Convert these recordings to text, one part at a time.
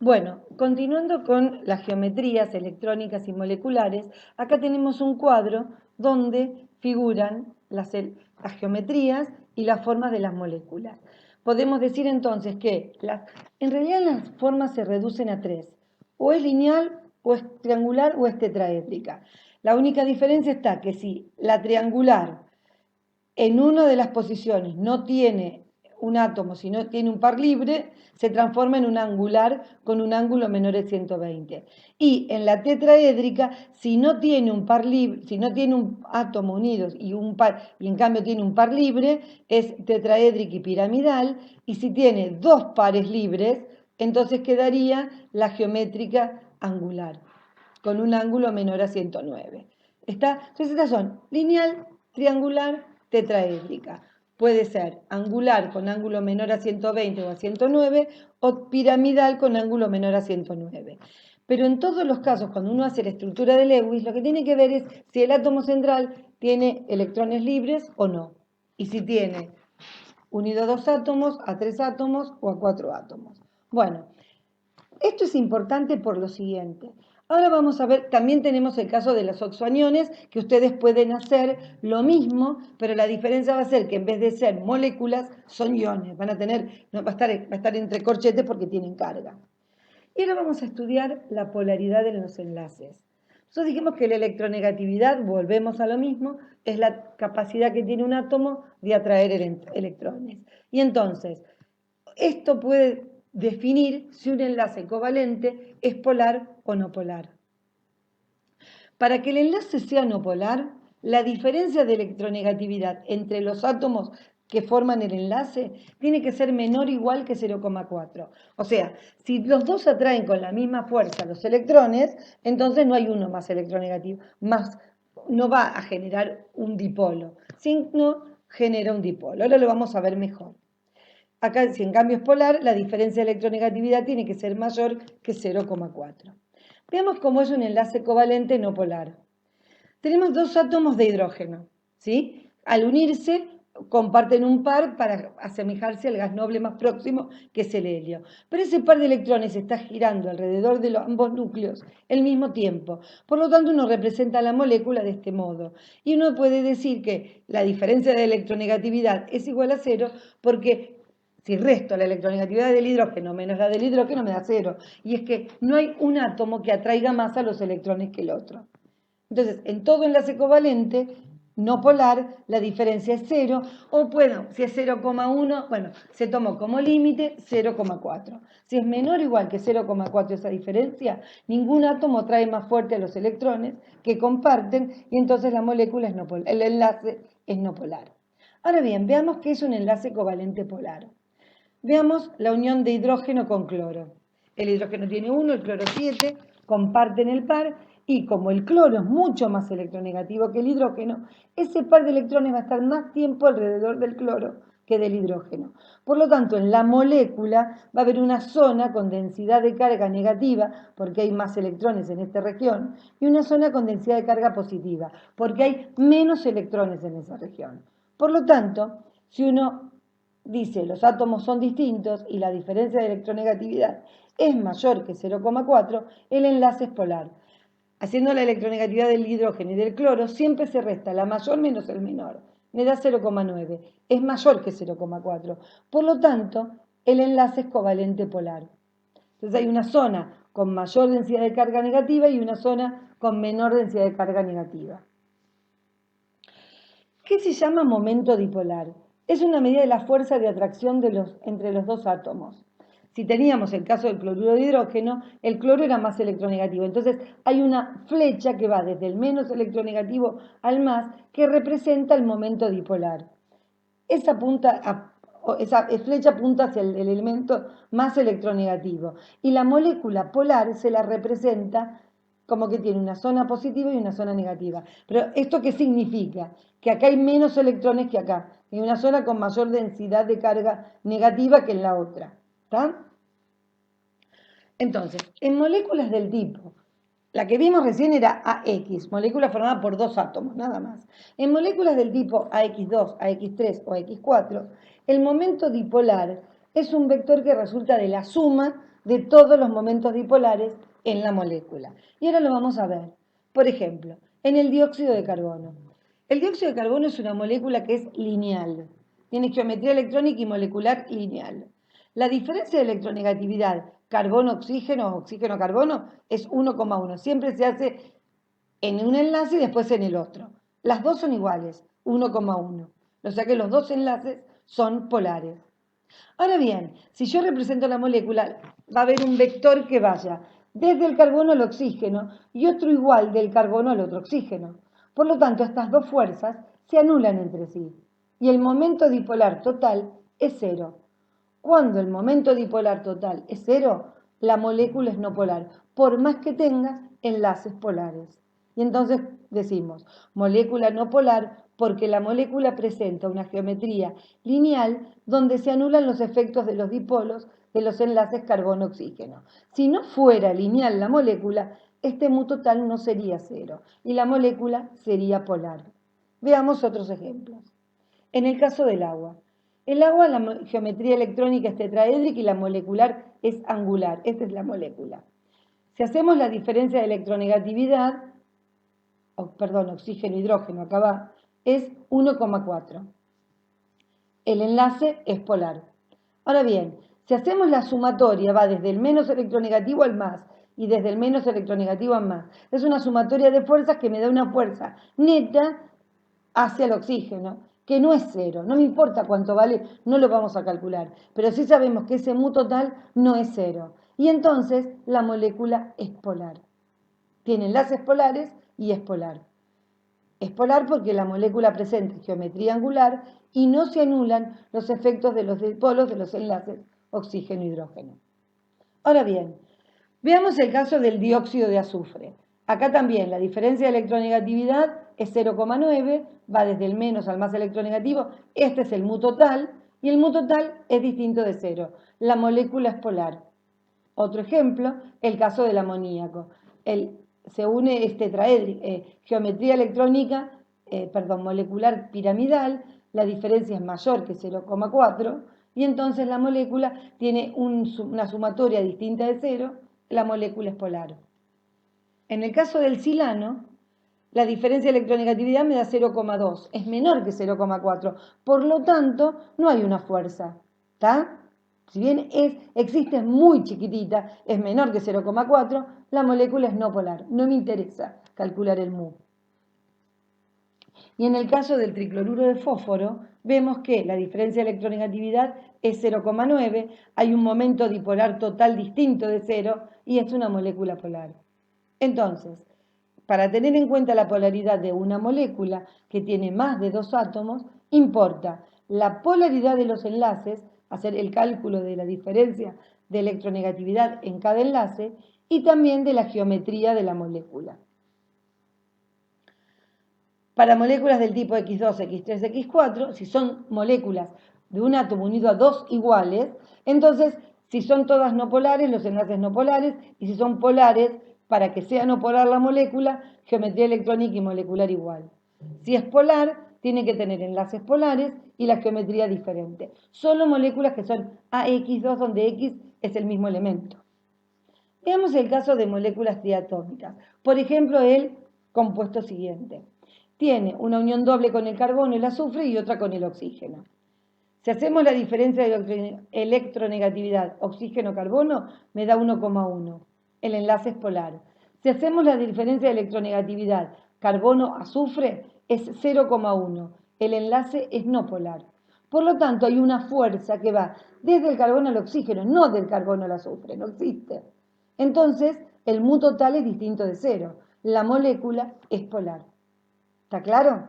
Bueno, continuando con las geometrías electrónicas y moleculares, acá tenemos un cuadro donde figuran las geometrías y las formas de las moléculas. Podemos decir entonces que en realidad las formas se reducen a tres: o es lineal, o es triangular, o es tetraédrica. La única diferencia está que si la triangular en una de las posiciones no tiene un átomo, sino tiene un par libre, se transforma en un angular con un ángulo menor de 120. Y en la tetraédrica, si no tiene un par libre, si no tiene un átomo unido y un par, y en cambio tiene un par libre, es tetraédrica y piramidal. Y si tiene dos pares libres, entonces quedaría la geométrica angular, con un ángulo menor a 109. Entonces estas son lineal, triangular, tetraédrica. Puede ser angular con ángulo menor a 120 o a 109, o piramidal con ángulo menor a 109. Pero en todos los casos, cuando uno hace la estructura de Lewis, lo que tiene que ver es si el átomo central tiene electrones libres o no. Y si tiene unido a dos átomos, a tres átomos o a cuatro átomos. Bueno, esto es importante por lo siguiente. Ahora vamos a ver, también tenemos el caso de los oxoaniones, que ustedes pueden hacer lo mismo, pero la diferencia va a ser que en vez de ser moléculas, son iones. Va a estar entre corchetes porque tienen carga. Y ahora vamos a estudiar la polaridad de los enlaces. Nosotros dijimos que la electronegatividad, volvemos a lo mismo, es la capacidad que tiene un átomo de atraer electrones. Y entonces, esto puede definir si un enlace covalente es polar o no polar. Para que el enlace sea no polar, la diferencia de electronegatividad entre los átomos que forman el enlace tiene que ser menor o igual que 0,4. O sea, si los dos atraen con la misma fuerza los electrones, entonces no hay uno más electronegativo, no va a generar un dipolo, sino genera un dipolo. Ahora lo vamos a ver mejor. Acá, si en cambio es polar, la diferencia de electronegatividad tiene que ser mayor que 0,4. Veamos cómo es un enlace covalente no polar. Tenemos dos átomos de hidrógeno, ¿sí? Al unirse, comparten un par para asemejarse al gas noble más próximo, que es el helio. Pero ese par de electrones está girando alrededor de ambos núcleos al mismo tiempo. Por lo tanto, uno representa la molécula de este modo. Y uno puede decir que la diferencia de electronegatividad es igual a cero porque si resto la electronegatividad del hidrógeno menos la del hidrógeno me da cero. Y es que no hay un átomo que atraiga más a los electrones que el otro. Entonces, en todo enlace covalente no polar, la diferencia es cero, o bueno, si es 0,1, bueno, se tomó como límite 0,4. Si es menor o igual que 0,4 esa diferencia, ningún átomo trae más fuerte a los electrones que comparten, y entonces la molécula es no polar, el enlace es no polar. Ahora bien, veamos qué es un enlace covalente polar. Veamos la unión de hidrógeno con cloro. El hidrógeno tiene 1, el cloro 7, comparten el par, y como el cloro es mucho más electronegativo que el hidrógeno, ese par de electrones va a estar más tiempo alrededor del cloro que del hidrógeno. Por lo tanto, en la molécula va a haber una zona con densidad de carga negativa, porque hay más electrones en esta región, y una zona con densidad de carga positiva, porque hay menos electrones en esa región. Por lo tanto, si uno dice los átomos son distintos y la diferencia de electronegatividad es mayor que 0,4, el enlace es polar. Haciendo la electronegatividad del hidrógeno y del cloro, siempre se resta la mayor menos el menor. Me da 0,9. Es mayor que 0,4. Por lo tanto, el enlace es covalente polar. Entonces hay una zona con mayor densidad de carga negativa y una zona con menor densidad de carga negativa. ¿Qué se llama momento dipolar? Es una medida de la fuerza de atracción entre los dos átomos. Si teníamos el caso del cloruro de hidrógeno, el cloro era más electronegativo. Entonces hay una flecha que va desde el menos electronegativo al más, que representa el momento dipolar. Esa flecha apunta hacia el elemento más electronegativo. Y la molécula polar se la representa como que tiene una zona positiva y una zona negativa. Pero ¿esto qué significa? Que acá hay menos electrones que acá. Hay una zona con mayor densidad de carga negativa que en la otra. ¿Está? Entonces, en moléculas del tipo, la que vimos recién era AX, molécula formada por dos átomos, nada más. En moléculas del tipo AX2, AX3 o AX4, el momento dipolar es un vector que resulta de la suma de todos los momentos dipolares en la molécula. Y ahora lo vamos a ver. Por ejemplo, en el dióxido de carbono. El dióxido de carbono es una molécula que es lineal. Tiene geometría electrónica y molecular lineal. La diferencia de electronegatividad carbono-oxígeno o oxígeno-carbono es 1,1. Siempre se hace en un enlace y después en el otro. Las dos son iguales, 1,1. O sea que los dos enlaces son polares. Ahora bien, si yo represento la molécula, va a haber un vector que vaya desde el carbono al oxígeno y otro igual del carbono al otro oxígeno. Por lo tanto, estas dos fuerzas se anulan entre sí y el momento dipolar total es cero. Cuando el momento dipolar total es cero, la molécula es no polar, por más que tenga enlaces polares. Y entonces decimos molécula no polar porque la molécula presenta una geometría lineal donde se anulan los efectos de los dipolos de los enlaces carbono-oxígeno. Si no fuera lineal la molécula, este mu total no sería cero y la molécula sería polar. Veamos otros ejemplos. En el caso del agua, la geometría electrónica es tetraédrica y la molecular es angular. Esta es la molécula. Si hacemos la diferencia de electronegatividad, oxígeno-hidrógeno, acá va, es 1,4. El enlace es polar. Ahora bien, si hacemos la sumatoria, va desde el menos electronegativo al más y desde el menos electronegativo al más. Es una sumatoria de fuerzas que me da una fuerza neta hacia el oxígeno, que no es cero. No me importa cuánto vale, no lo vamos a calcular. Pero sí sabemos que ese mu total no es cero. Y entonces la molécula es polar. Tiene enlaces polares y es polar. Es polar porque la molécula presenta geometría angular y no se anulan los efectos de los dipolos de los enlaces oxígeno-hidrógeno. Ahora bien, veamos el caso del dióxido de azufre. Acá también la diferencia de electronegatividad es 0,9, va desde el menos al más electronegativo. Este es el mu total y el mu total es distinto de cero. La molécula es polar. Otro ejemplo, el caso del amoníaco. Se une geometría electrónica, molecular piramidal, la diferencia es mayor que 0,4 y entonces la molécula tiene una sumatoria distinta de 0, la molécula es polar. En el caso del silano, la diferencia de electronegatividad me da 0,2, es menor que 0,4, por lo tanto no hay una fuerza, ¿está? Si bien existe muy chiquitita, es menor que 0,4, la molécula es no polar, no me interesa calcular el mu. Y en el caso del tricloruro de fósforo, vemos que la diferencia de electronegatividad es 0,9, hay un momento dipolar total distinto de 0 y es una molécula polar. Entonces, para tener en cuenta la polaridad de una molécula que tiene más de 2 átomos, importa la polaridad de los enlaces, hacer el cálculo de la diferencia de electronegatividad en cada enlace y también de la geometría de la molécula. Para moléculas del tipo X2, X3, X4, si son moléculas de un átomo unido a dos iguales, entonces si son todas no polares, los enlaces no polares, y si son polares, para que sea no polar la molécula, geometría electrónica y molecular igual. Si es polar, tiene que tener enlaces polares y la geometría diferente. Solo moléculas que son AX2, donde X es el mismo elemento. Veamos el caso de moléculas triatómicas. Por ejemplo, el compuesto siguiente. Tiene una unión doble con el carbono y el azufre y otra con el oxígeno. Si hacemos la diferencia de electronegatividad oxígeno-carbono, me da 1,1. El enlace es polar. Si hacemos la diferencia de electronegatividad carbono-azufre, es 0,1. El enlace es no polar. Por lo tanto, hay una fuerza que va desde el carbono al oxígeno, no del carbono al azufre, no existe. Entonces, el mu total es distinto de 0. La molécula es polar. ¿Está claro?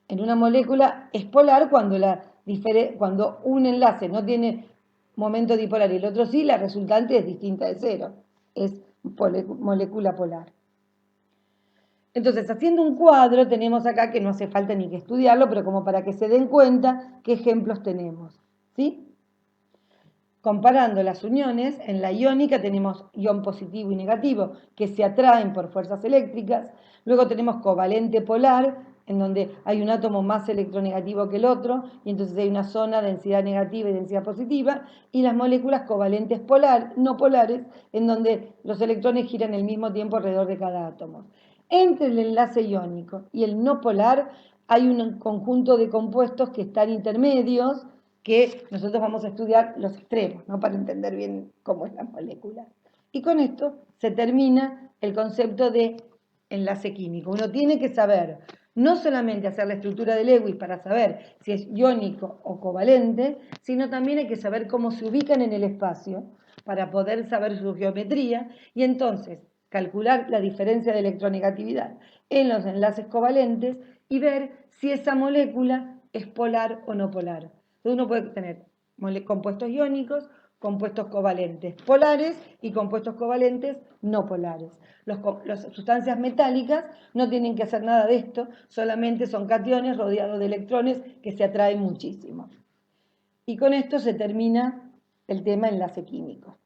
En una molécula es polar cuando un enlace no tiene momento dipolar y el otro sí, la resultante es distinta de 0. Es molécula polar. Entonces, haciendo un cuadro, tenemos acá que no hace falta ni que estudiarlo, pero como para que se den cuenta qué ejemplos tenemos. ¿Sí? Comparando las uniones, en la iónica tenemos ion positivo y negativo que se atraen por fuerzas eléctricas. Luego tenemos covalente polar, en donde hay un átomo más electronegativo que el otro, y entonces hay una zona de densidad negativa y densidad positiva, y las moléculas covalentes no polares, en donde los electrones giran al mismo tiempo alrededor de cada átomo. Entre el enlace iónico y el no polar hay un conjunto de compuestos que están intermedios, que nosotros vamos a estudiar los extremos, ¿no? Para entender bien cómo es la molécula. Y con esto se termina el concepto de enlace químico. Uno tiene que saber no solamente hacer la estructura de Lewis para saber si es iónico o covalente, sino también hay que saber cómo se ubican en el espacio para poder saber su geometría y entonces calcular la diferencia de electronegatividad en los enlaces covalentes y ver si esa molécula es polar o no polar. Entonces uno puede tener compuestos iónicos, compuestos covalentes polares y compuestos covalentes no polares. Las sustancias metálicas no tienen que hacer nada de esto, solamente son cationes rodeados de electrones que se atraen muchísimo. Y con esto se termina el tema enlace químico.